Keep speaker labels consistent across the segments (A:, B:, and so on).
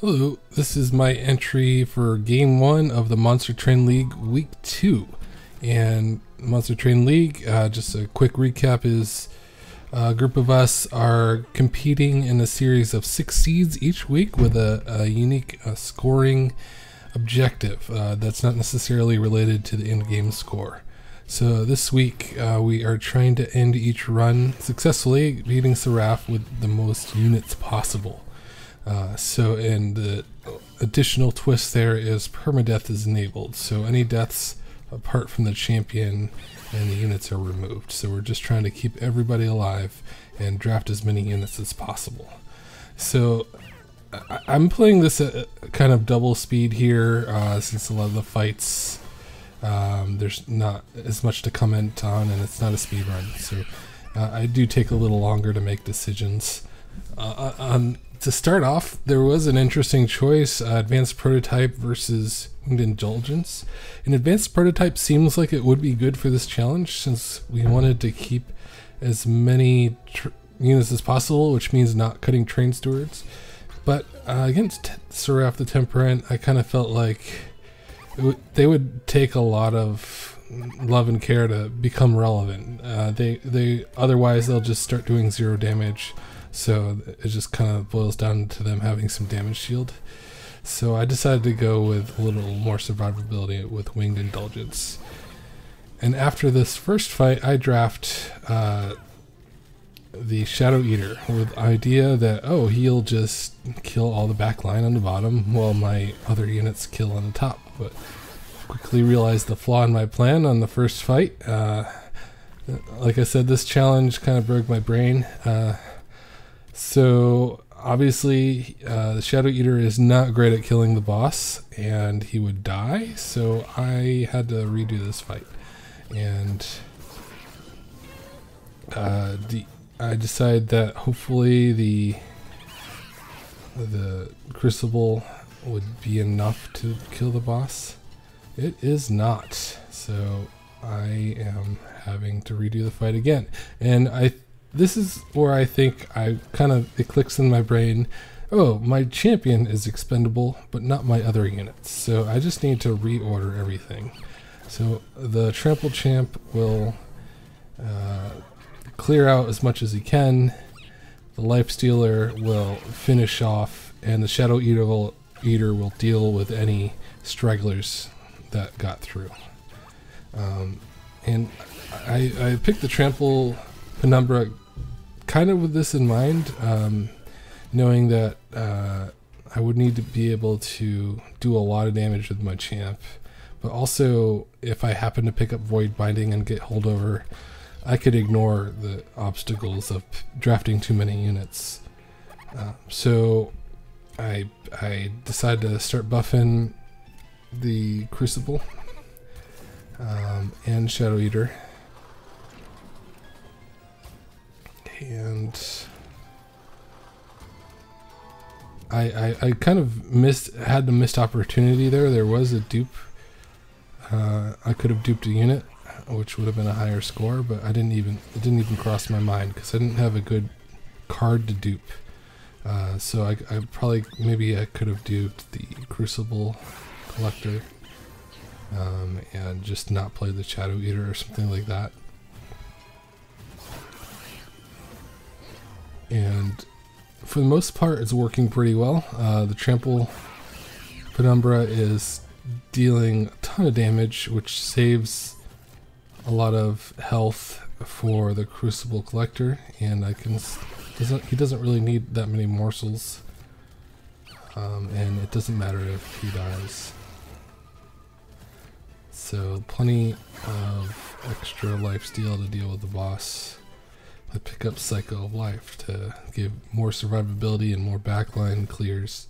A: Hello, this is my entry for Game 1 of the Monster Train League Week 2. And Monster Train League, just a quick recap, is a group of us are competing in a series of 6 seeds each week with a unique scoring objective that's not necessarily related to the in-game score. So this week we are trying to end each run successfully, beating Seraph with the most units possible. And the additional twist there is permadeath is enabled, so any deaths apart from the champion and the units are removed. So we're just trying to keep everybody alive and draft as many units as possible. So I'm playing this at kind of double speed here, since a lot of the fights there's not as much to comment on and it's not a speed run. So I do take a little longer to make decisions. To start off, there was an interesting choice, Advanced Prototype versus Winged Indulgence. An Advanced Prototype seems like it would be good for this challenge since we wanted to keep as many units as possible, which means not cutting Train Stewards. But against Seraph the Temperate, I kind of felt like they would take a lot of love and care to become relevant. Otherwise they'll just start doing 0 damage. So it just kind of boils down to them having some damage shield. So I decided to go with a little more survivability with Winged Indulgence. And after this first fight, I draft the Shadow Eater with the idea that, oh, he'll just kill all the back line on the bottom while my other units kill on the top. But quickly realized the flaw in my plan on the first fight. Like I said, this challenge kind of broke my brain. So obviously the Shadow Eater is not great at killing the boss and he would die, so I had to redo this fight. And I decided that hopefully the Crucible would be enough to kill the boss. It is not, so I am having to redo the fight again. And this is where I think it clicks in my brain, oh, my champion is expendable, but not my other units. So I just need to reorder everything. So the Trample Champ will clear out as much as he can. The Life Stealer will finish off, and the Shadow Eater will deal with any stragglers that got through. And I picked the Trample Penumbra kind of with this in mind, knowing that I would need to be able to do a lot of damage with my champ, but also if I happen to pick up Void Binding and get holdover, I could ignore the obstacles of drafting too many units. So I decided to start buffing the Crucible and Shadow Eater. And I kind of had the missed opportunity there. There was a dupe. I could have duped a unit, which would have been a higher score, but it didn't even cross my mind because I didn't have a good card to dupe. So I could have duped the Crucible Collector and just not played the Shadow Eater or something like that. And for the most part, it's working pretty well. The Trample Penumbra is dealing a ton of damage, which saves a lot of health for the Crucible Collector, and he doesn't really need that many morsels, and it doesn't matter if he dies. So plenty of extra lifesteal to deal with the boss. I pick up Cycle of Life to give more survivability and more backline clears,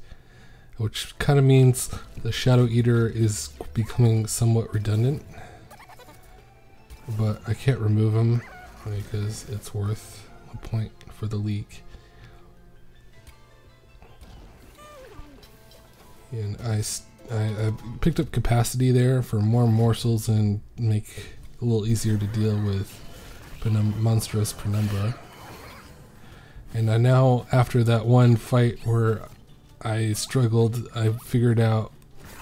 A: which kind of means the Shadow Eater is becoming somewhat redundant, but I can't remove him because it's worth a point for the league. And I picked up capacity there for more morsels and make it a little easier to deal with Monstrous Penumbra. And I now, after that one fight where I struggled. I figured out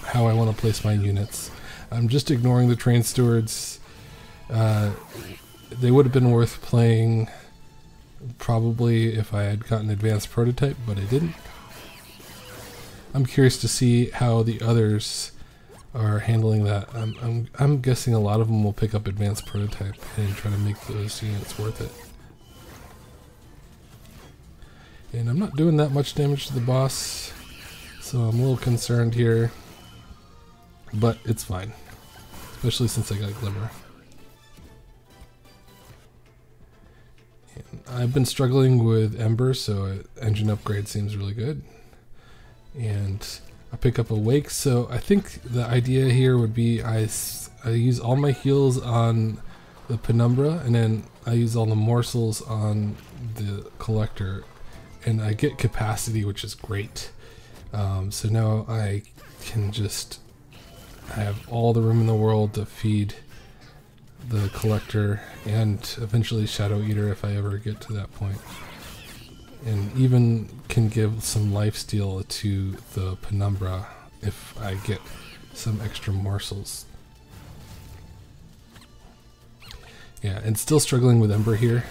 A: how I want to place my units. I'm just ignoring the train stewards. They would have been worth playing probably if I had gotten advanced prototype, but I didn't. I'm curious to see how the others are handling that. I'm guessing a lot of them will pick up advanced prototype and try to make those units worth it. And I'm not doing that much damage to the boss, so I'm a little concerned here, but it's fine, especially since I got Glimmer. And I've been struggling with Ember, so an engine upgrade seems really good. And I pick up a Wake, so I think the idea here would be I use all my heals on the Penumbra, and then I use all the morsels on the Collector, and I get capacity, which is great. So now I can just have all the room in the world to feed the Collector and eventually Shadow Eater if I ever get to that point. And even can give some lifesteal to the Penumbra if I get some extra morsels. Yeah, and still struggling with Ember here.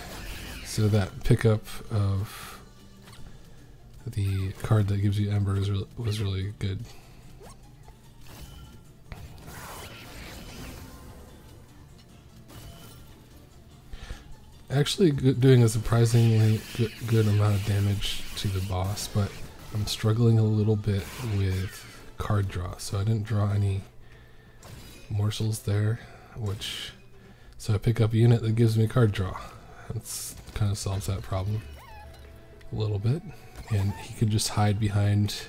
A: So that pickup of the card that gives you Ember was really good. Actually doing a surprisingly good amount of damage to the boss, but I'm struggling a little bit with card draw, so I didn't draw any morsels there, so I pick up a unit that gives me card draw. That kind of solves that problem a little bit, and he could just hide behind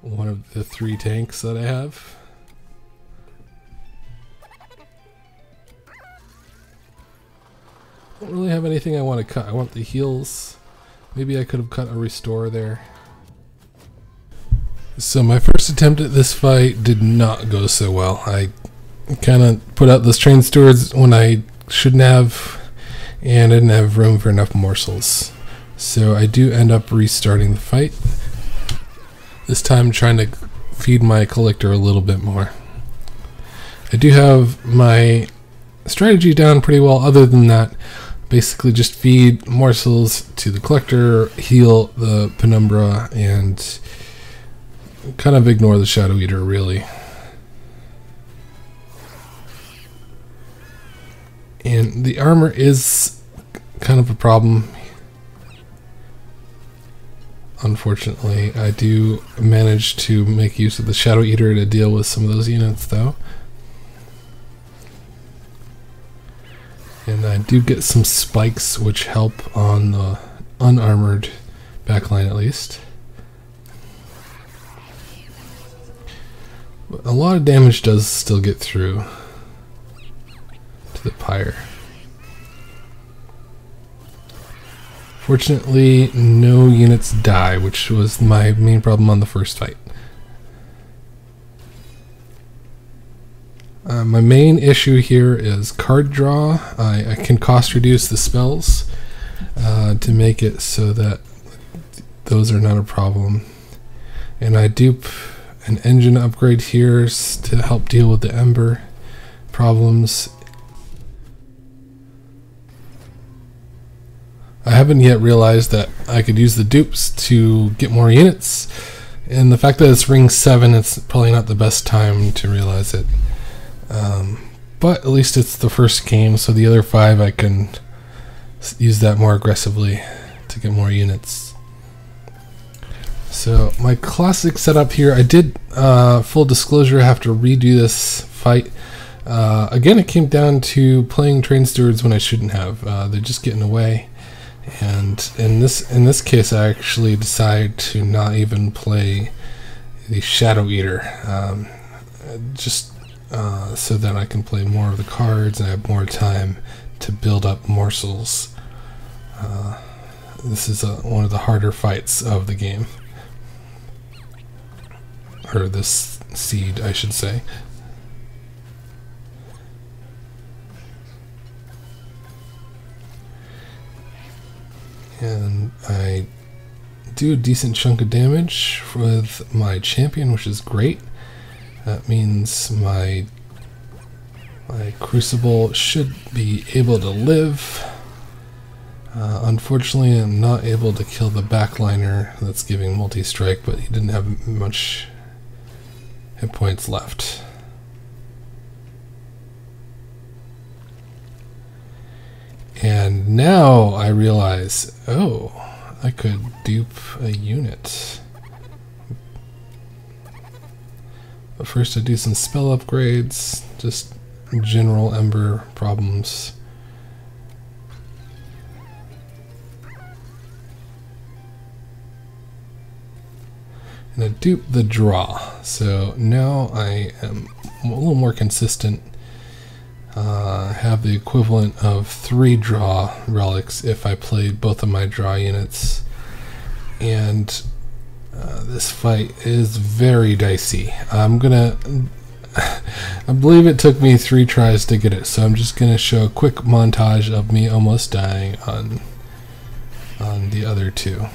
A: one of the 3 tanks that I have. I don't really have anything I want to cut. I want the heals. Maybe I could have cut a restore there. So my first attempt at this fight did not go so well. I kind of put out those train stewards when I shouldn't have, and I didn't have room for enough morsels. So I do end up restarting the fight. This time trying to feed my Collector a little bit more. I do have my strategy down pretty well. Other than that, basically just feed morsels to the Collector, heal the Penumbra, and kind of ignore the Shadow Eater, really. And the armor is kind of a problem. Unfortunately, I do manage to make use of the Shadow Eater to deal with some of those units, though. And I do get some spikes, which help on the unarmored backline at least. But a lot of damage does still get through to the pyre. Fortunately, no units die, which was my main problem on the first fight. My main issue here is card draw. I can cost reduce the spells to make it so that those are not a problem. And I dupe an engine upgrade here to help deal with the Ember problems. I haven't yet realized that I could use the dupes to get more units, and the fact that it's ring 7, it's probably not the best time to realize it. But at least it's the first game, so the other 5 I can use that more aggressively to get more units. So my classic setup here, I did, full disclosure, have to redo this fight. Again, it came down to playing train stewards when I shouldn't have. They're just getting away. And in this case, I actually decided to not even play the Shadow Eater, just so that I can play more of the cards and I have more time to build up morsels. This is one of the harder fights of the game, or this seed, I should say. And I do a decent chunk of damage with my champion, which is great. That means my crucible should be able to live. Unfortunately, I'm not able to kill the backliner that's giving multi-strike, but he didn't have much hit points left. And now I realize, oh, I could dupe a unit. But first I do some spell upgrades, just general Ember problems. And I dupe the draw. So now I am a little more consistent. Have the equivalent of 3 draw relics if I played both of my draw units. And this fight is very dicey. I believe it took me 3 tries to get it, so I'm just gonna show a quick montage of me almost dying on the other 2.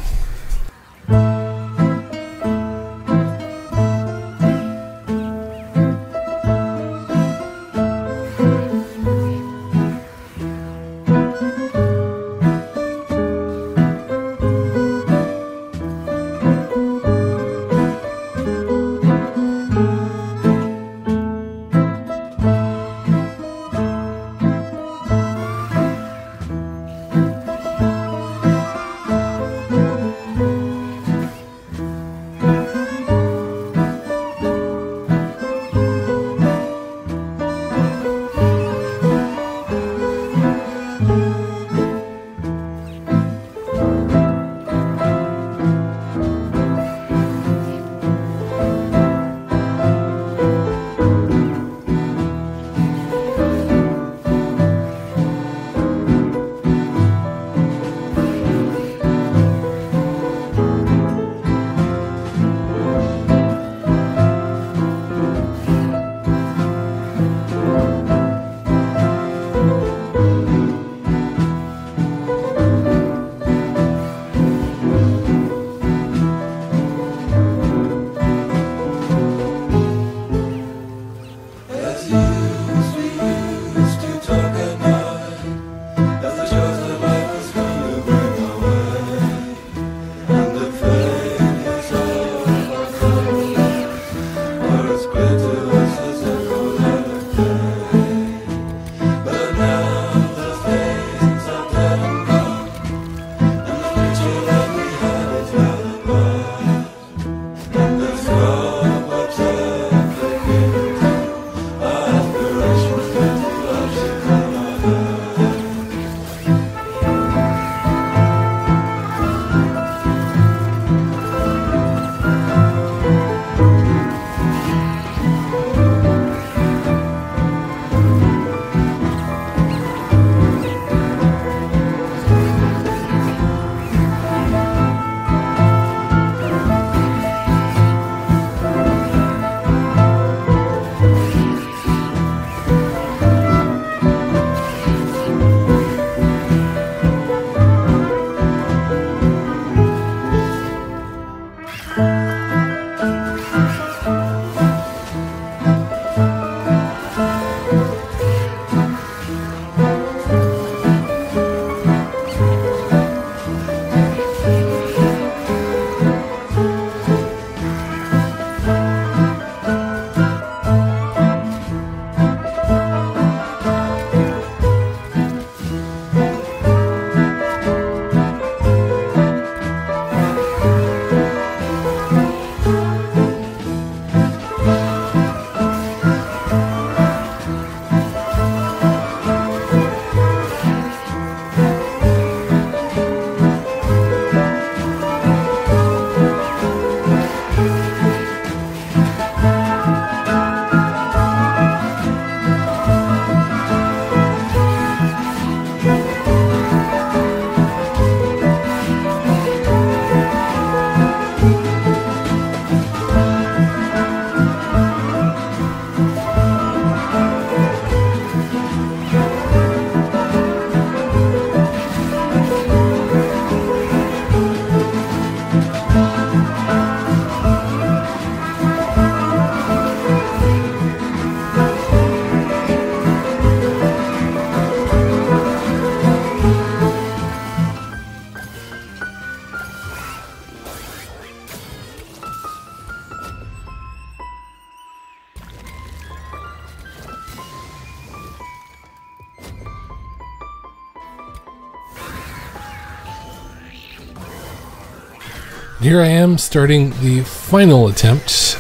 A: here I am starting the final attempt,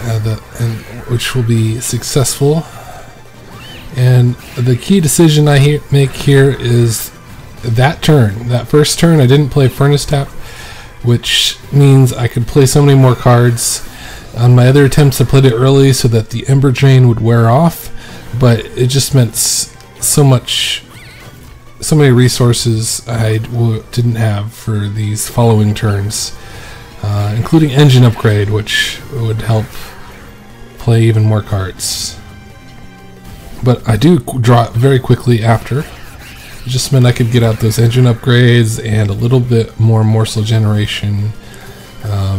A: which will be successful. And the key decision I make here is that first turn I didn't play Furnace Tap, which means I could play so many more cards. On my other attempts I played it early so that the Ember Drain would wear off, but it just meant so many resources I didn't have for these following turns, including Engine Upgrade, which would help play even more cards. But I do draw it very quickly after. It just meant I could get out those engine upgrades and a little bit more morsel generation,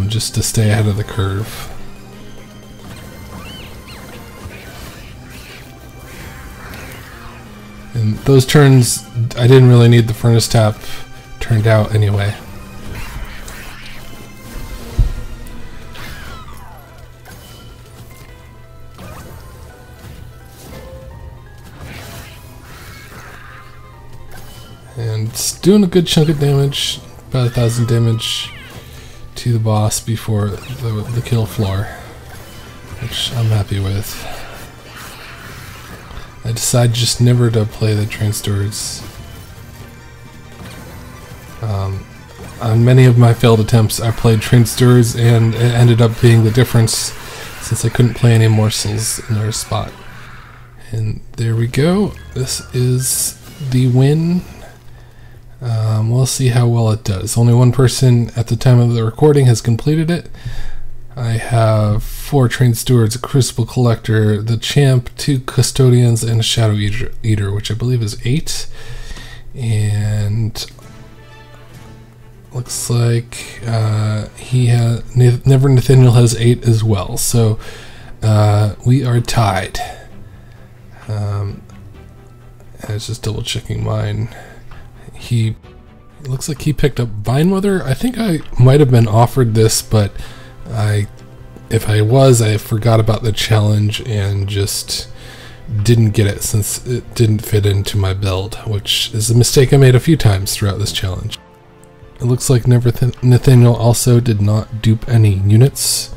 A: just to stay ahead of the curve. And those turns, I didn't really need the Furnace Tap turned out anyway. And it's doing a good chunk of damage, about 1,000 damage to the boss before the kill floor, which I'm happy with. I decided just never to play the Train Stewards. On many of my failed attempts I played Train Stewards, and it ended up being the difference since I couldn't play any morsels in their spot. And there we go. This is the win. We'll see how well it does. Only one person at the time of the recording has completed it. I have 4 Train Stewards, a Crucible Collector, the Champ, 2 Custodians, and a Shadow Eater, which I believe is 8. And looks like Never Nathaniel has 8 as well. So we are tied. I was just double checking mine. It looks like he picked up Vine Mother. I think I might have been offered this, but if I was, I forgot about the challenge and just didn't get it since it didn't fit into my build, which is a mistake I made a few times throughout this challenge. It looks like Nathaniel also did not dupe any units,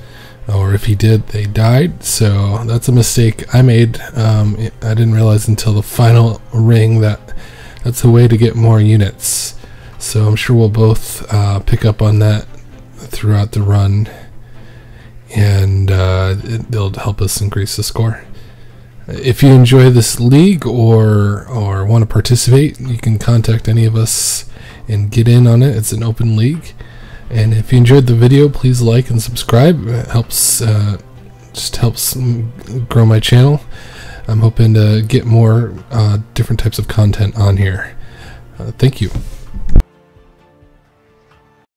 A: or if he did, they died, so that's a mistake I made. I didn't realize until the final ring that that's a way to get more units, so I'm sure we'll both pick up on that throughout the run, and it'll help us increase the score. If you enjoy this league or want to participate, you can contact any of us and get in on it. It's an open league. And if you enjoyed the video, please like and subscribe. It helps, just helps grow my channel. I'm hoping to get more different types of content on here. Thank you.